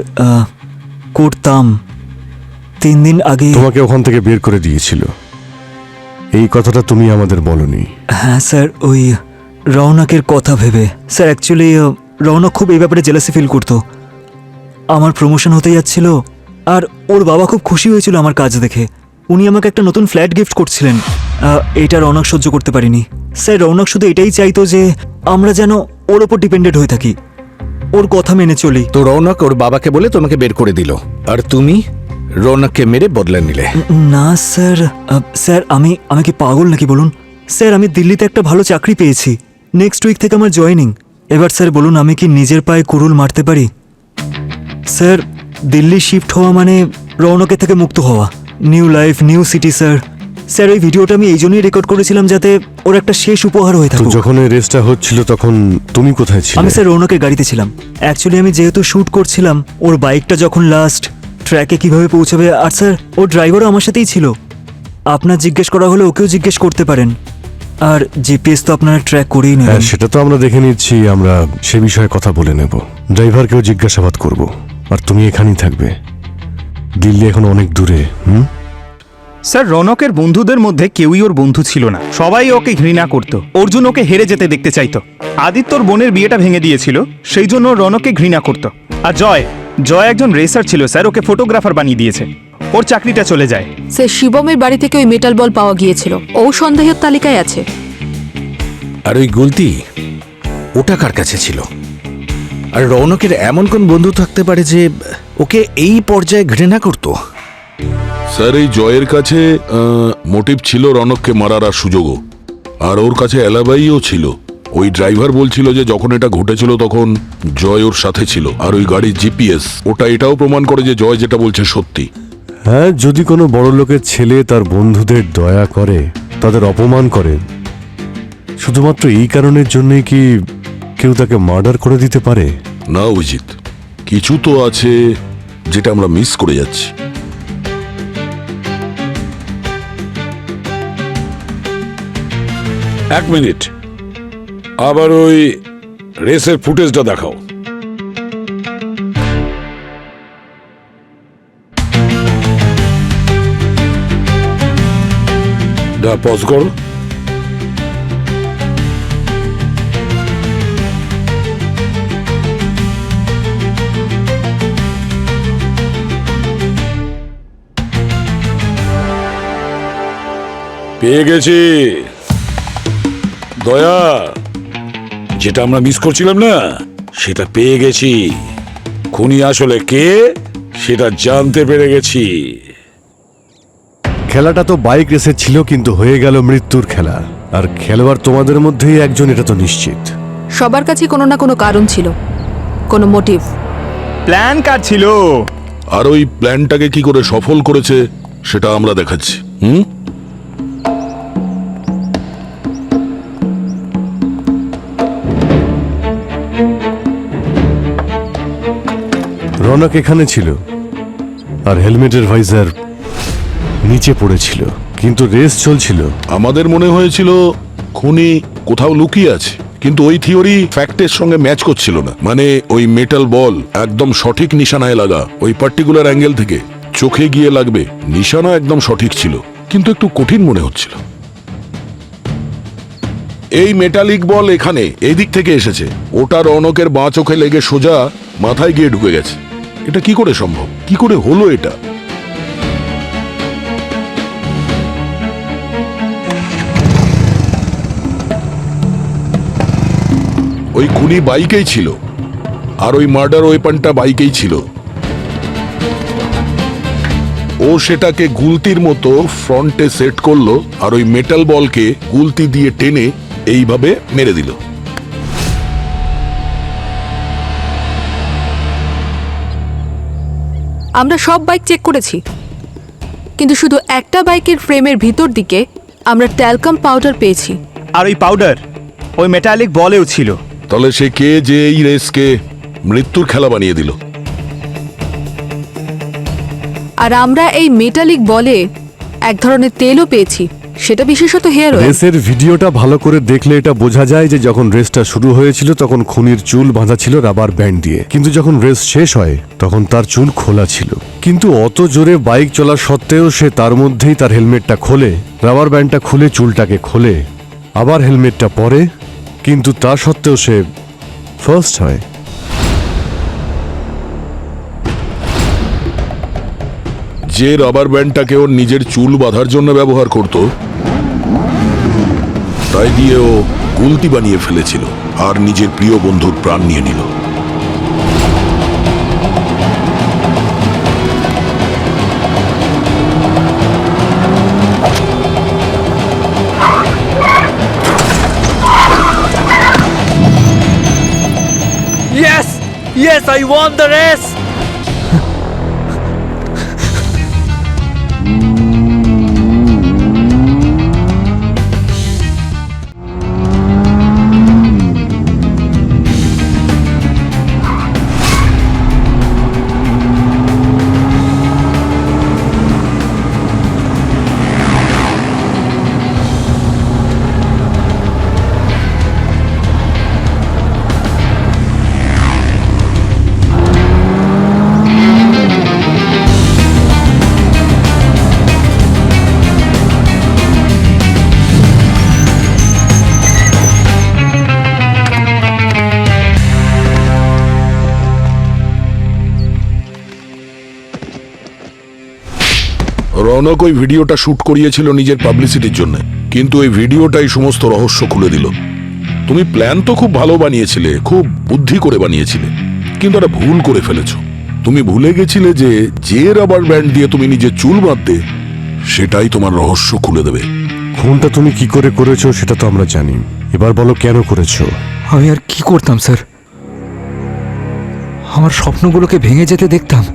করতাম। 3 দিন আগে তোমাকে ওখান থেকে বের করে দিয়েছিল, এই কথাটা তুমি আমাদের বলনি। হ্যাঁ স্যার, ওই রৌনকের কথা ভেবে। স্যার অ্যাকচুয়ালি রৌনক খুব এই ব্যাপারে জেলাসি ফিল করতো। আমার প্রমোশন হতে যাচ্ছিল আর ওর বাবা খুব খুশি হয়েছিল আমার কাজ দেখে। উনি আমাকে একটা নতুন ফ্ল্যাট গিফট করছিলেন। এটা রৌনক সহ্য করতে পারিনি। স্যার রৌনক শুধু এটাই চাইতো যে আমরা যেন ওর ওপর ডিপেন্ডেন্ট হয়ে থাকি, ওর কথা মেনে চলি। তো রৌনক ওর বাবাকে বলে তোমাকে বের করে দিল, আর তুমি রৌনককে মেরে বদলা নিলে? না স্যার, স্যার আমি কি পাগল নাকি বলুন? স্যার আমি দিল্লিতে একটা ভালো চাকরি পেয়েছি, নেক্সট উইক থেকে আমার জয়েনিং। এবার স্যার বলুন আমি কি নিজের পায়ে কুড়ুল মারতে পারি? স্যার দিল্লি শিফট হওয়া মানে রৌনকের থেকে মুক্ত হওয়া, new life new city. Sir sir এই ভিডিওটা আমি এই জন্যই রেকর্ড করেছিলাম যাতে ওর একটা শেষ উপহার হয়ে তো থাকে। যখন এই রেসটা হচ্ছিল তখন তুমি কোথায় ছিলে? আমি স্যার রৌনকের গাড়িতে ছিলাম। অ্যাকচুয়ালি আমি যেহেতু শ্যুট করছিলাম, ওর বাইকটা যখন লাস্ট ট্র্যাকে কিভাবে পৌঁছাবে, আর স্যার ওর ড্রাইভারও আমার সাথেই ছিল। আপনার জিজ্ঞেস করা হলে ওকেও জিজ্ঞেস করতে পারেন। আর জিপিএস তো আপনারা ট্র্যাক করেই নেবেন। হ্যাঁ, সেটা তো আমরা দেখে নিচ্ছি, আমরা সে বিষয়ে কথা বলে নেব। ড্রাইভারকেও জিজ্ঞাসাবাদ করব, আর তুমি এখানেই থাকবে। দিল্লি এখন অনেক দূরে। স্যার রৌনকের বন্ধুদের মধ্যে কেউই ওর বন্ধু ছিল না, সবাই ওকে ঘৃণা করত। অর্জুন ওকে হেরে যেতে দেখতে চাইতো। আদিত্যর বোনের বিয়েটা ভেঙে দিয়েছিল, সেই জন্য রৌনককে ঘৃণা করত। আর জয় একজন রেসার ছিল স্যার, ওকে ফটোগ্রাফার বানিয়ে দিয়েছে। ওর চাকরিটা চলে যায়। সে শিবমের বাড়ি থেকে ওই মেটাল বল পাওয়া গিয়েছিল, ও সন্দেহের তালিকায় আছে। আর ওই গলতি ওটা কার কাছে ছিল? আর রৌনকের এমন কোন বন্ধু থাকতে পারে যে ওকে এই পর্যায়ে ঘৃণা করত? স্যার এই জয়ের কাছে মোটিভ ছিল রৌনককে মারার আর সুযোগও, আর ওর কাছে অ্যালাবাইও ছিল। ওই ড্রাইভার বলছিল যে যখন এটা ঘটেছিল তখন জয় ওর সাথে ছিল, আর ওই গাড়ির জিপিএস ওটা এটাও প্রমাণ করে যে জয় যেটা বলছে সত্যি। হ্যাঁ, যদি কোনো বড় লোকের ছেলে তার বন্ধুদের দয়া করে, তাদের অপমান করে, শুধুমাত্র এই কারণের জন্যই কি কেউ তাকে মার্ডার করে দিতে পারে? না অভিজিৎ, কিছু তো আছে যেটা আমরা মিস করে যাচ্ছি। এক মিনিট, আবার ওই রেসের ফুটেজটা দেখাও। পজ করো। পেয়ে গেছি দয়া, যেটা আমরা মিস করছিলাম না সেটা পেয়ে গেছি। খুনি আসলে কে সেটা জানতে পেরে গেছি। খেলাটা তো বাইক রেসের ছিল, কিন্তু হয়ে গেল মৃত্যুর খেলা। আর খেলোয়াড় তোমাদের মধ্যেই একজন, এটা তো নিশ্চিত। সবার কাছে কোনো না কোনো কারণ ছিল, কোনো মোটিভ। প্ল্যান কার ছিল? আর ওই প্ল্যানটাকে কি করে সফল করেছে সেটা আমরা দেখাচ্ছি। রনক এখানে ছিল, আর হেলমেটের ভাইজার নিচে পড়েছিল, কিন্তু রেস চলছিল। আমাদের মনে হয়েছিল খুনি কোথাও লুকিয়ে আছে, কিন্তু ওই থিওরি ফ্যাক্টের সঙ্গে ম্যাচ করছিল না। মানে ওই মেটাল বল একদম সঠিক নিশানায় লাগা, ওই পার্টিকুলার অ্যাঙ্গেল থেকে চোখে গিয়ে লাগবে, নিশানা একদম সঠিক ছিল, কিন্তু একটু কঠিন মনে হচ্ছিল। এই মেটালিক বল এখানে এই দিক থেকে এসেছে, ওটা রৌনকের বাঁ চোখে লেগে সোজা মাথায় গিয়ে ঢুকে গেছে। এটা কি করে সম্ভব? কি করে হলো এটা? ওই খুনি বাইকেই ছিল, আর ওই মার্ডার ওয়েপনটা বাইকেই ছিল। ও সেটাকে গুলতির মতো ফ্রন্টে সেট করলো, আর ওই মেটাল বলকে গুলতি দিয়ে টেনে এইভাবে মেরে দিল। আমরা সব বাইক চেক করেছি, কিন্তু শুধু একটা বাইকের ফ্রেমের ভিতর দিকে আমরা ট্যালকাম পাউডার পেয়েছি। আর ওই পাউডার ওই মেটালিক বলেও ছিল। তাহলে সে কে যে এই রেসকে মৃত্যুর খেলা বানিয়ে দিল? আর আমরা এই মেটালিক বলে এক ধরনের তেলও পেয়েছি, সেটা বিশেষত হেয়ার অয়েল। রেসের ভিডিওটা ভালো করে দেখলে এটা বোঝা যায় যে যখন রেসটা শুরু হয়েছিল তখন খুনির চুল বাঁধা ছিল রাবার ব্যান্ড দিয়ে, কিন্তু যখন রেস শেষ হয় তখন তার চুল খোলা ছিল। কিন্তু অত জোরে বাইক চলা সত্ত্বেও সে তার মধ্যেই তার হেলমেটটা খোলে, রাবার ব্যান্ডটা খুলে চুলটাকে খোলে, আবার হেলমেটটা পরে, কিন্তু তা সত্ত্বেও সে ফার্স্ট হয়। যে রাবার ব্যান্ডটাকে ওর নিজের চুল বাঁধার জন্য ব্যবহার করত, তাই দিয়ে ও গুলতি বানিয়ে ফেলেছিল আর নিজের প্রিয় বন্ধুর প্রাণ নিয়ে নিল। Yes, I won the race! Rounak ওই ভিডিওটা শুট করিয়েছিল নিজের পাবলিসিটির জন্য, কিন্তু ওই ভিডিওটাই সমস্ত রহস্য খুলে দিল। তুমি প্ল্যান তো খুব ভালো বানিয়েছিলে, খুব বুদ্ধি করে বানিয়েছিলে, কিন্তু একটা ভুল করে ফেলেছো। তুমি ভুলে গেছিলে যে যে রাবার ব্যান্ড দিয়ে তুমি নিজের চুল বাঁধতে, সেটাই তোমার রহস্য খুলে দেবে। খুনটা তুমি কি করে করেছো সেটা তো আমরা জানি, এবার বলো কেন করেছো? আমি আর কি করতাম স্যার, আমার স্বপ্নগুলোকে ভেঙে যেতে দেখতাম।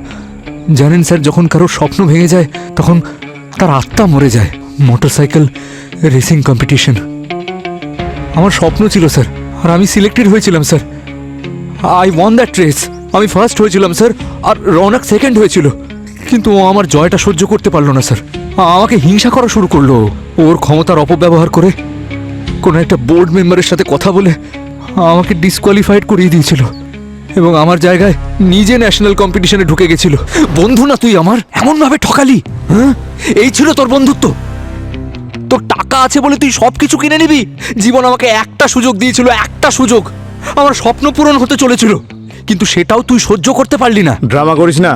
জানেন স্যার, যখন কারোর স্বপ্ন ভেঙে যায় তখন তার আত্মা মরে যায়। মোটরসাইকেল রেসিং কম্পিটিশন আমার স্বপ্ন ছিল স্যার, আর আমি সিলেক্টেড হয়েছিলাম sir. I one that race, আমি ফার্স্ট হয়েছিলাম স্যার, আর রৌনক সেকেন্ড হয়েছিল। কিন্তু ও আমার জয়টা সহ্য করতে পারলো না স্যার, আমাকে হিংসা করা শুরু করলো। ওর ক্ষমতার অপব্যবহার করে কোনো একটা বোর্ড মেম্বারের সাথে কথা বলে আমাকে ডিসকোয়ালিফাইড করিয়ে দিয়েছিল, এবং আমার জায়গায় নিজে ন্যাশনাল কম্পিটিশনে ঢুকে গেছিল। বন্ধু না তুই আমার, এমন ভাবে ঠকালি? হ্যাঁ, এই ছিল তোর বন্ধুত্ব? তোর টাকা আছে বলে তুই সবকিছু কিনে নিবি? জীবন আমাকে একটা সুযোগ দিয়েছিল, একটা সুযোগ, আমার স্বপ্ন পূরণ হতে চলেছিল, কিন্তু সেটাও তুই সহ্য করতে পারলি না। ড্রামা করিস না,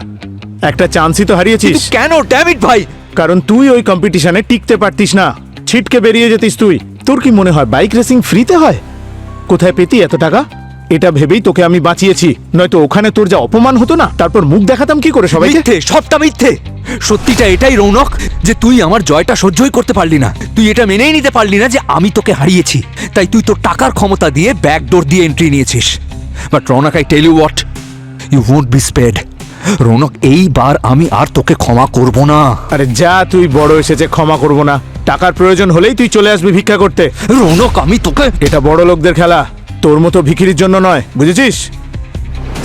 একটা চান্সই তো হারিয়েছিস। কিন্তু কেন? ড্যাম ইট ভাই, কারণ তুই ওই কম্পিটিশনে টিকতে পারতিস না, ছিটকে বেরিয়ে যেতিস তুই। তোর কি মনে হয় বাইক রেসিং ফ্রিতে হয়? কোথায় পেতি এত টাকা? এটা ভেবেই তোকে আমি বাঁচিয়েছি, নয়তো ওখানে তোর যা অপমান হতো না, তারপর মুখ দেখাতাম কি করে সবাইকে? মিথ্যে, সবটা মিথ্যে। সত্যিটা এটাই রৌনক, যে তুই আমার জয়টা সহ্যই করতে পারলি না। তুই এটা মেনেই নিতে পারলি না যে আমি তোকে হারিয়েছি, তাই তুই তোর টাকার ক্ষমতা দিয়ে ব্যাকডোর দিয়ে এন্ট্রি নিয়েছিস। But Rounak, I tell you what, you won't be spared. Rounak, এইবার আমি আর তোকে ক্ষমা করব না। আরে যা, তুই বড় এসেছে, ক্ষমা করব না। টাকার প্রয়োজন হলেই তুই চলে আসবি ভিক্ষা করতে। রৌনক, আমি তোকে, এটা বড় লোকদের খেলা, তোর মতো ভিখিরির জন্য নয়, বুঝেছিস?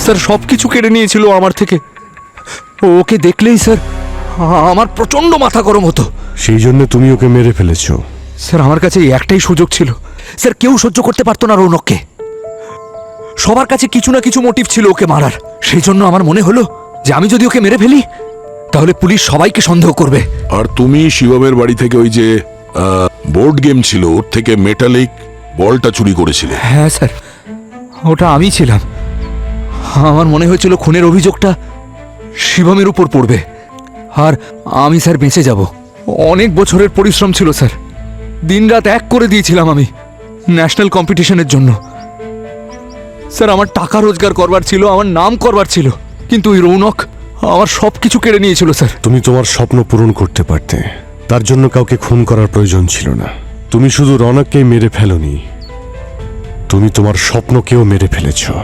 স্যার সবকিছু কেড়ে নিয়েছিল আমার থেকে। ওকে দেখলেই স্যার আমার প্রচন্ড মাথা গরম হতো। সেই জন্য তুমি ওকে মেরে ফেলেছো। স্যার আমার কাছে এই একটাই সুযোগ ছিল। স্যার কেউ সহ্য করতে পারতো না রৌনককে। সবার কাছে কিছু না কিছু মোটিভ ছিল ওকে মারার। সেই জন্য আমার মনে হলো যে আমি যদি ওকে মেরে ফেলি তাহলে পুলিশ সবাইকে সন্দেহ করবে। আর তুমি শিবমের বাড়ি থেকে ওই যে বোর্ড গেম ছিল ওর থেকে মেটালিক বলটা চুরি করেছিলে। হ্যাঁ স্যার, ওটা আমি ছিলাম। আমার মনে হয়েছিল খুনের অভিযোগটা শিবমের উপর পড়বে আর আমি স্যার বেঁচে যাব। অনেক বছরের পরিশ্রম ছিল স্যার, দিনরাত এক করে দিয়েছিলাম আমি ন্যাশনাল কম্পিটিশনের জন্য। স্যার আমার টাকা রোজগার করবার ছিল, আমার নাম করবার ছিল, কিন্তু ওই রৌনক আমার সব কিছু কেড়ে নিয়েছিল স্যার। তুমি তোমার স্বপ্ন পূরণ করতে পারতে, তার জন্য কাউকে খুন করার প্রয়োজন ছিল না। তুমি শুধু রনককেই মেরে ফেলোনি, তুমি তোমার স্বপ্নকেও মেরে ফেলেছো।